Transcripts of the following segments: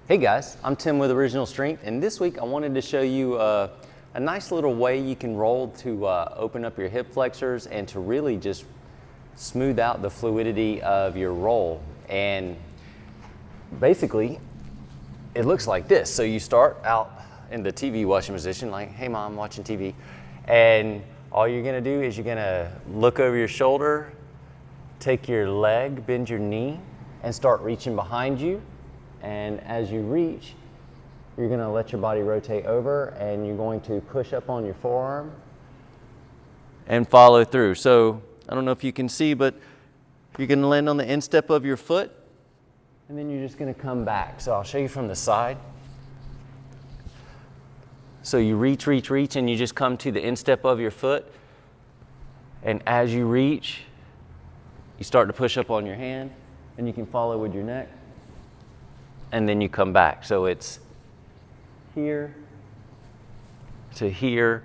Hey guys, I'm Tim with Original Strength, and this week I wanted to show you a nice little way you can roll to open up your hip flexors and to really just smooth out the fluidity of your roll. And basically, it looks like this. So you start out in the TV watching position, like, hey mom, watching TV. And all you're gonna do is you're gonna look over your shoulder, take your leg, bend your knee, and start reaching behind you. And as you reach, you're gonna let your body rotate over and you're going to push up on your forearm and follow through. So I don't know if you can see, but you're gonna land on the instep of your foot and then you're just gonna come back. So I'll show you from the side. So you reach, and you just come to the instep of your foot. And as you reach, you start to push up on your hand and you can follow with your neck. And then you come back. So it's here to here.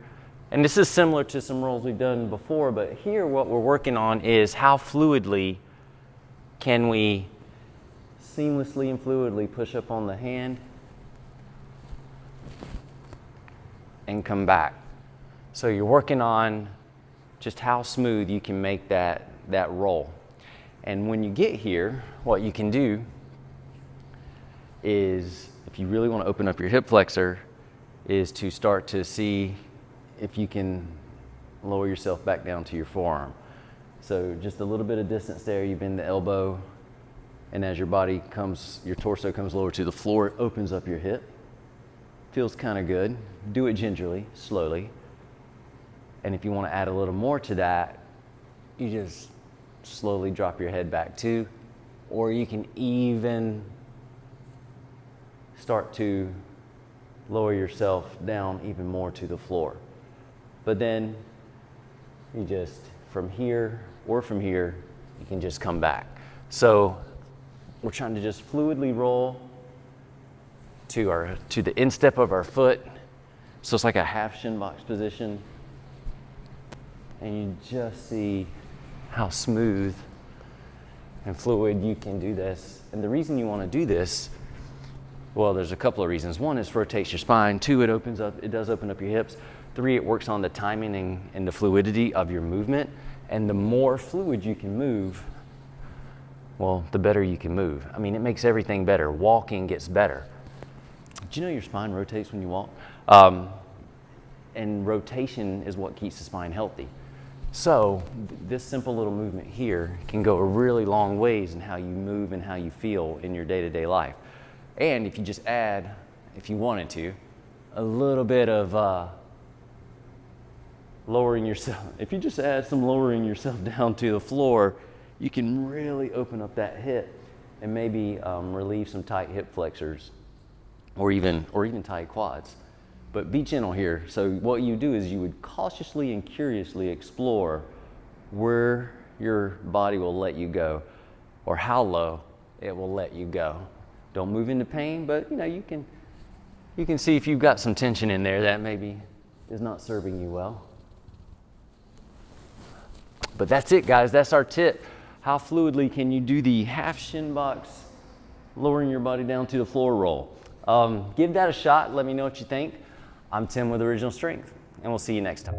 And this is similar to some rolls we've done before, but here what we're working on is how fluidly can we seamlessly and fluidly push up on the hand and come back. So you're working on just how smooth you can make that roll. And when you get here, what you can do is, if you really want to open up your hip flexor, is to start to see if you can lower yourself back down to your forearm. So just a little bit of distance there, you bend the elbow, and as your body comes, your torso comes lower to the floor, it opens up your hip. Feels kind of good. Do it gingerly, slowly. And if you want to add a little more to that, you just slowly drop your head back too, or you can even start to lower yourself down even more to the floor. But then you just, from here or from here, you can just come back. So we're trying to just fluidly roll to the instep of our foot. So it's like a half shin box position. And you just see how smooth and fluid you can do this. And the reason you want to do this, well, there's a couple of reasons. One, it rotates your spine. Two, it does open up your hips. Three, it works on the timing and the fluidity of your movement. And the more fluid you can move, well, the better you can move. I mean, it makes everything better. Walking gets better. Do you know your spine rotates when you walk? And rotation is what keeps the spine healthy. So this simple little movement here can go a really long ways in how you move and how you feel in your day-to-day life. And if you just add, if you wanted to, a little bit of lowering yourself, if you just add some lowering yourself down to the floor, you can really open up that hip and maybe relieve some tight hip flexors or even tight quads. But be gentle here. So what you do is you would cautiously and curiously explore where your body will let you go or how low it will let you go. Don't move into pain, but you can see if you've got some tension in there that maybe is not serving you well. But that's it, guys. That's our tip. How fluidly can you do the half shin box, lowering your body down to the floor roll? Give that a shot. Let me know what you think. I'm Tim with Original Strength, and we'll see you next time.